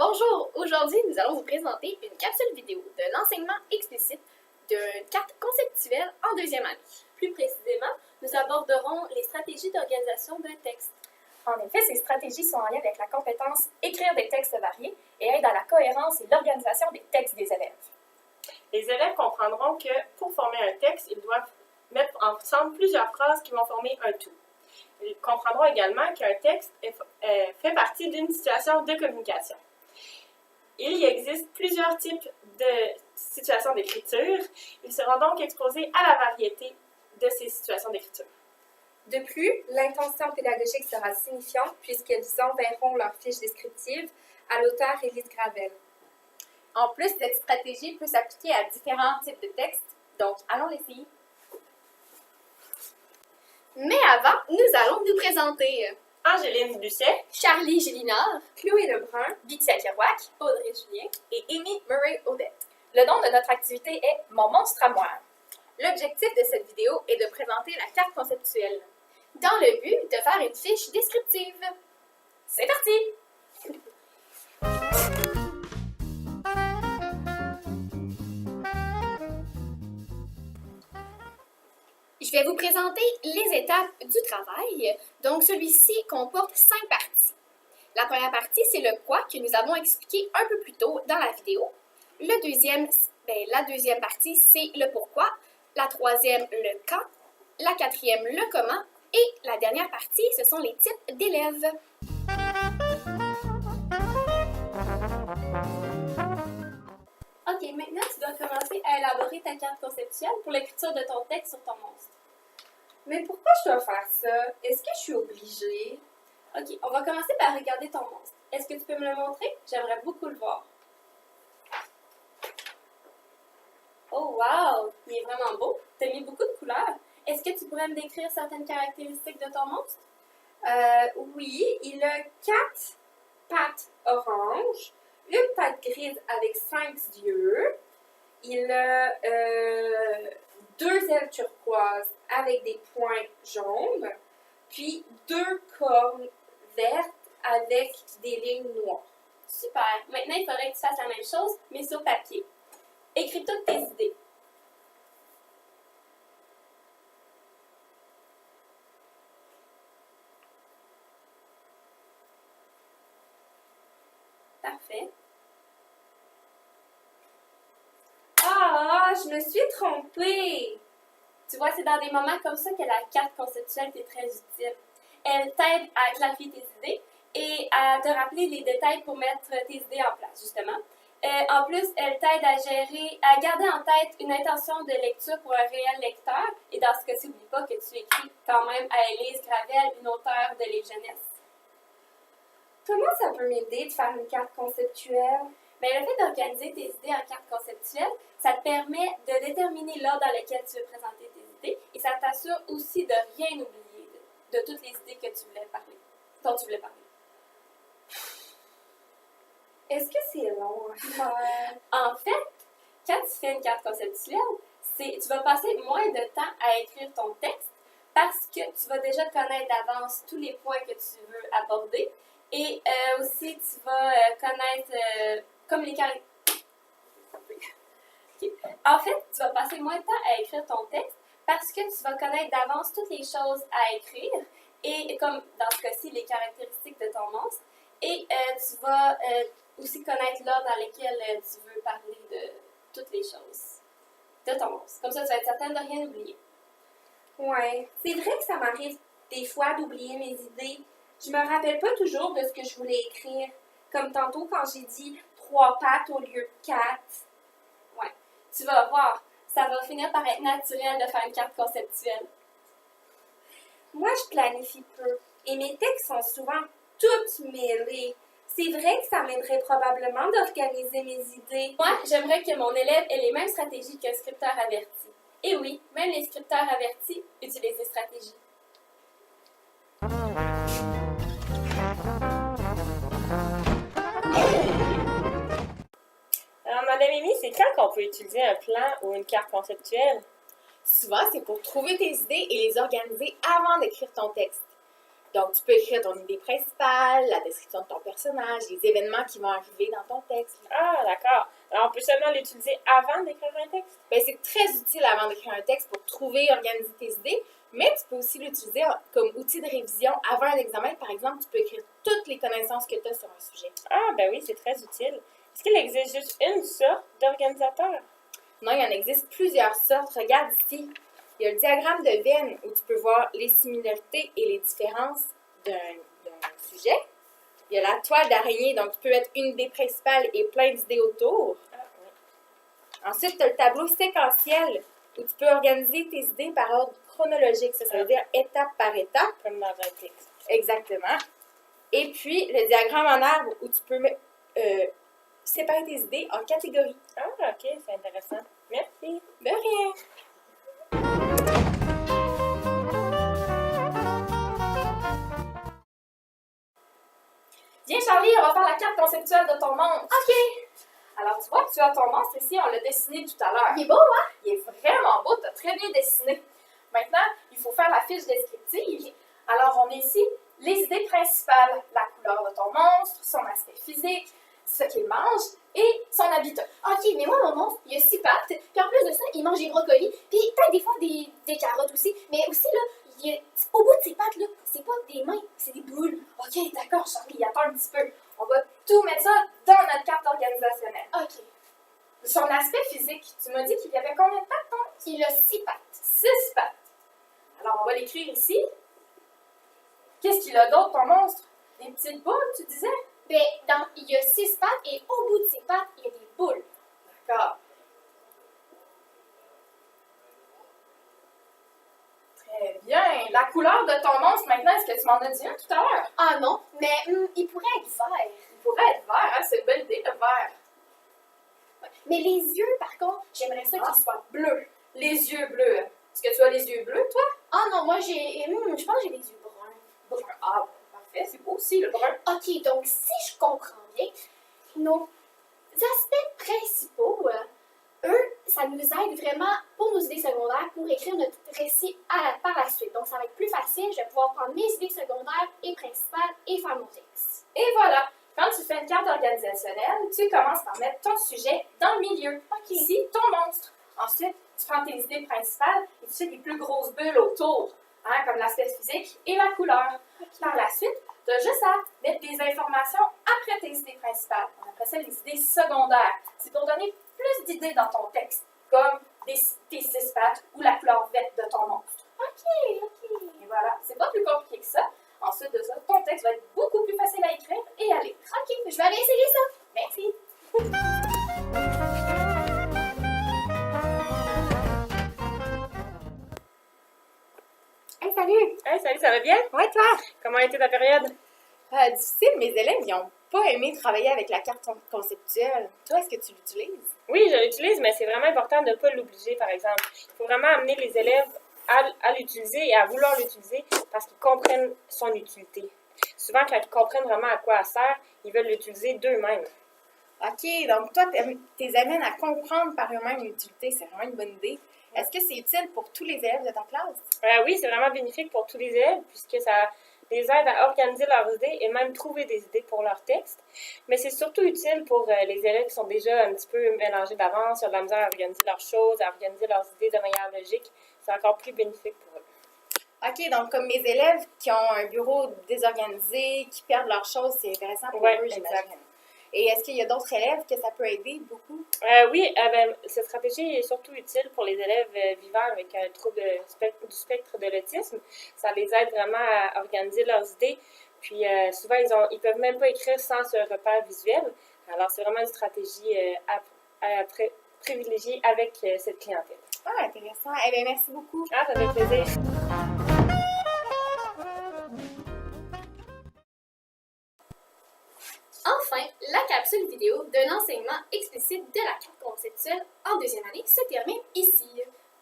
Bonjour! Aujourd'hui, nous allons vous présenter une capsule vidéo de l'enseignement explicite d'une carte conceptuelle en deuxième année. Plus précisément, nous aborderons les stratégies d'organisation d'un texte. En effet, ces stratégies sont en lien avec la compétence écrire des textes variés et aident à la cohérence et l'organisation des textes des élèves. Les élèves comprendront que pour former un texte, ils doivent mettre ensemble plusieurs phrases qui vont former un tout. Ils comprendront également qu'un texte fait partie d'une situation de communication. Il y existe plusieurs types de situations d'écriture. Ils seront donc exposés à la variété de ces situations d'écriture. De plus, l'intention pédagogique sera signifiante puisqu'ils enverront leur fiche descriptive à l'auteur Élise Gravel. En plus, cette stratégie peut s'appliquer à différents types de textes, donc allons l'essayer. Mais avant, nous allons nous présenter Angéline Busset, Charlie Gélinard, Chloé Lebrun, Bithia Kerouac Audrey Julien et Amy Murray-Odette. Le nom de notre activité est « Mon monstre à moi ». L'objectif de cette vidéo est de présenter la carte conceptuelle, dans le but de faire une fiche descriptive. C'est parti! Je vais vous présenter les étapes du travail. Donc, celui-ci comporte 5 parties. La première partie, c'est le quoi que nous avons expliqué un peu plus tôt dans la vidéo. La deuxième partie, c'est le pourquoi. La troisième, le quand. La quatrième, le comment. Et la dernière partie, ce sont les types d'élèves. Ok, maintenant tu dois commencer à élaborer ta carte conceptuelle pour l'écriture de ton texte sur ton monstre. Mais pourquoi je dois faire ça? Est-ce que je suis obligée? Ok, on va commencer par regarder ton monstre. Est-ce que tu peux me le montrer? J'aimerais beaucoup le voir. Oh wow! Il est vraiment beau. Tu as mis beaucoup de couleurs. Est-ce que tu pourrais me décrire certaines caractéristiques de ton monstre? Oui, il a 4 pattes oranges, une patte grise avec 5 yeux. Il a 2 ailes turquoises avec des points jaunes, puis 2 cornes vertes avec des lignes noires. Super! Maintenant, il faudrait que tu fasses la même chose, mais sur papier. Écris toutes tes idées. Parfait. Ah, je me suis trompée! Tu vois, c'est dans des moments comme ça que la carte conceptuelle est très utile. Elle t'aide à clarifier tes idées et à te rappeler les détails pour mettre tes idées en place, justement. En plus, elle t'aide à garder en tête une intention de lecture pour un réel lecteur. Et dans ce cas-ci, n'oublie pas que tu écris quand même à Élise Gravel, une auteure de livre jeunesse. Comment ça peut m'aider de faire une carte conceptuelle? Mais le fait d'organiser tes idées en carte conceptuelle, ça te permet de déterminer l'ordre dans lequel tu veux présenter tes idées et ça t'assure aussi de rien oublier de toutes les idées que tu voulais parler, dont tu voulais parler. Est-ce que c'est long à faire? En fait, quand tu fais une carte conceptuelle, tu vas passer moins de temps à écrire ton texte parce que tu vas déjà connaître d'avance tous les points que tu veux aborder et aussi tu vas connaître comme les caractéristiques. Okay. En fait, tu vas passer moins de temps à écrire ton texte parce que tu vas connaître d'avance toutes les choses à écrire et comme dans ce cas-ci, les caractéristiques de ton monstre et tu vas aussi connaître l'ordre dans lequel tu veux parler de toutes les choses de ton monstre. Comme ça, tu vas être certaine de rien oublier. Ouais, c'est vrai que ça m'arrive des fois d'oublier mes idées. Je me rappelle pas toujours de ce que je voulais écrire. Comme tantôt quand j'ai dit 3 pattes au lieu de 4. Ouais, tu vas voir, ça va finir par être naturel de faire une carte conceptuelle. Moi, je planifie peu et mes textes sont souvent toutes mêlés. C'est vrai que ça m'aiderait probablement d'organiser mes idées. Moi, j'aimerais que mon élève ait les mêmes stratégies qu'un scripteur averti. Et oui, même les scripteurs avertis utilisent des stratégies. Alors, Madame Amy, c'est quand qu'on peut utiliser un plan ou une carte conceptuelle? Souvent, c'est pour trouver tes idées et les organiser avant d'écrire ton texte. Donc, tu peux écrire ton idée principale, la description de ton personnage, les événements qui vont arriver dans ton texte. Ah, d'accord. Alors, on peut seulement l'utiliser avant d'écrire un texte? Bien, c'est très utile avant d'écrire un texte pour trouver, organiser tes idées, mais tu peux aussi l'utiliser comme outil de révision avant un examen. Par exemple, tu peux écrire toutes les connaissances que tu as sur un sujet. Ah, ben oui, c'est très utile. Est-ce qu'il existe juste une sorte d'organisateur? Non, il y en existe plusieurs sortes. Regarde ici. Il y a le diagramme de Venn où tu peux voir les similarités et les différences d'un sujet. Il y a la toile d'araignée, donc tu peux mettre une idée principale et plein d'idées autour. Ah, oui. Ensuite, tu as le tableau séquentiel où tu peux organiser tes idées par ordre chronologique. Ça veut dire étape par étape. Comme dans un texte. Exactement. Et puis, le diagramme en arbre où tu peux séparer tes idées en catégories. Ah, ok, c'est intéressant. Merci. De rien. Viens, Charlie, on va faire la carte conceptuelle de ton monstre. OK. Alors, tu vois que tu as ton monstre ici, on l'a dessiné tout à l'heure. Il est beau, hein? Il est vraiment beau, tu as très bien dessiné. Maintenant, il faut faire la fiche descriptive. Alors, on a ici les idées principales, la couleur de ton monstre, son aspect physique, ce qu'il mange et son habitat. OK, mais moi, mon monstre, il a 6 pattes. Puis en plus de ça, il mange des brocolis. Puis peut-être des fois des carottes aussi. Mais aussi, là, au bout de ses pattes, là, c'est pas des mains, c'est des boules. OK, d'accord, Charlie, attends un petit peu. On va tout mettre ça dans notre carte organisationnelle. OK. Son aspect physique, tu m'as dit qu'il y avait combien de pattes, ton monstre? Il a 6 pattes. 6 pattes. Alors, on va l'écrire ici. Qu'est-ce qu'il a d'autre, ton monstre? Des petites boules, tu disais? Ben, il a 6 pattes et au bout de ses pattes, il y a des boules. D'accord. Très bien. La couleur de ton monstre, maintenant, est-ce que tu m'en as dit un tout à l'heure? Ah non, mais il pourrait être vert. Il pourrait être vert, hein? C'est une belle idée, le vert. Ouais. Mais les yeux, par contre, j'aimerais ça qu'ils soient bleus. Les yeux bleus. Est-ce que tu as les yeux bleus, toi? Ah non, moi, je pense que j'ai les yeux bruns. Brun. Ah, bon, parfait. C'est beau aussi, le brun. OK, donc si je comprends bien, nos aspects principaux, eux, ça nous aide vraiment pour nos idées secondaires pour écrire notre récit par la suite. Donc, ça va être plus facile. Je vais pouvoir prendre mes idées secondaires et principales et faire mon texte. Et voilà. Quand tu fais une carte organisationnelle, tu commences par mettre ton sujet dans le milieu. Ici, ton monstre. Ensuite, tu prends tes idées principales et tu fais des plus grosses bulles autour, hein, comme l'aspect physique et la couleur. Par la suite, tu as juste à mettre des informations après tes idées principales. On appelle ça les idées secondaires. C'est pour donner plus d'idées dans ton texte, comme tes 6 pattes ou la couleur verte de ton monstre. OK. Et voilà, c'est pas plus compliqué que ça. Ensuite de ça, ton texte va être beaucoup plus facile à écrire et à lire. OK, je vais aller essayer ça. Merci. Hey, salut! Hey, salut, ça va bien? Ouais, toi? Comment a été ta période? Difficile, mes élèves, ils n'ont pas aimé travailler avec la carte conceptuelle. Toi, est-ce que tu l'utilises? Oui, je l'utilise, mais c'est vraiment important de ne pas l'obliger, par exemple. Il faut vraiment amener les élèves à l'utiliser et à vouloir l'utiliser parce qu'ils comprennent son utilité. Souvent, quand ils comprennent vraiment à quoi elle sert, ils veulent l'utiliser d'eux-mêmes. OK, donc toi, tu les amènes à comprendre par eux-mêmes l'utilité. C'est vraiment une bonne idée. Est-ce que c'est utile pour tous les élèves de ta classe? Oui, c'est vraiment bénéfique pour tous les élèves puisque ça les aide à organiser leurs idées et même trouver des idées pour leur texte. Mais c'est surtout utile pour les élèves qui sont déjà un petit peu mélangés d'avance, qui ont de la misère à organiser leurs choses, à organiser leurs idées de manière logique. C'est encore plus bénéfique pour eux. OK, donc comme mes élèves qui ont un bureau désorganisé, qui perdent leurs choses, c'est intéressant pour eux, j'imagine. Et est-ce qu'il y a d'autres élèves que ça peut aider beaucoup? Oui, cette stratégie est surtout utile pour les élèves vivant avec un trouble du spectre de l'autisme. Ça les aide vraiment à organiser leurs idées. Puis souvent, ils peuvent même pas écrire sans ce repère visuel. Alors, c'est vraiment une stratégie à privilégier avec cette clientèle. Ah, intéressant. Eh bien, merci beaucoup. Ah, ça fait plaisir. Enfin, la capsule vidéo d'un enseignement explicite de la carte conceptuelle en deuxième année se termine ici.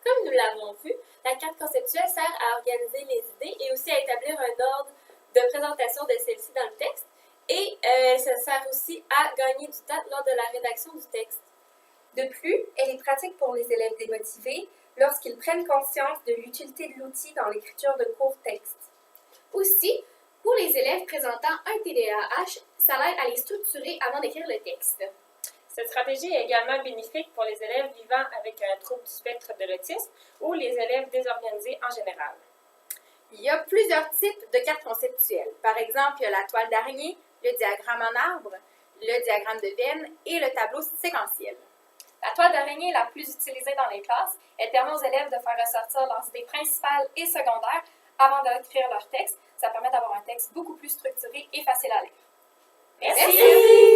Comme nous l'avons vu, la carte conceptuelle sert à organiser les idées et aussi à établir un ordre de présentation de celles-ci dans le texte. Et ça sert aussi à gagner du temps lors de la rédaction du texte. De plus, elle est pratique pour les élèves démotivés lorsqu'ils prennent conscience de l'utilité de l'outil dans l'écriture de courts textes. Aussi, présentant un TDAH, ça l'aide à les structurer avant d'écrire le texte. Cette stratégie est également bénéfique pour les élèves vivant avec un trouble du spectre de l'autisme ou les élèves désorganisés en général. Il y a plusieurs types de cartes conceptuelles. Par exemple, il y a la toile d'araignée, le diagramme en arbre, le diagramme de veine et le tableau séquentiel. La toile d'araignée est la plus utilisée dans les classes. Elle permet aux élèves de faire ressortir leurs idées principales et secondaires avant d'écrire leur texte. Ça permet d'avoir un texte beaucoup plus structuré et facile à lire. Merci!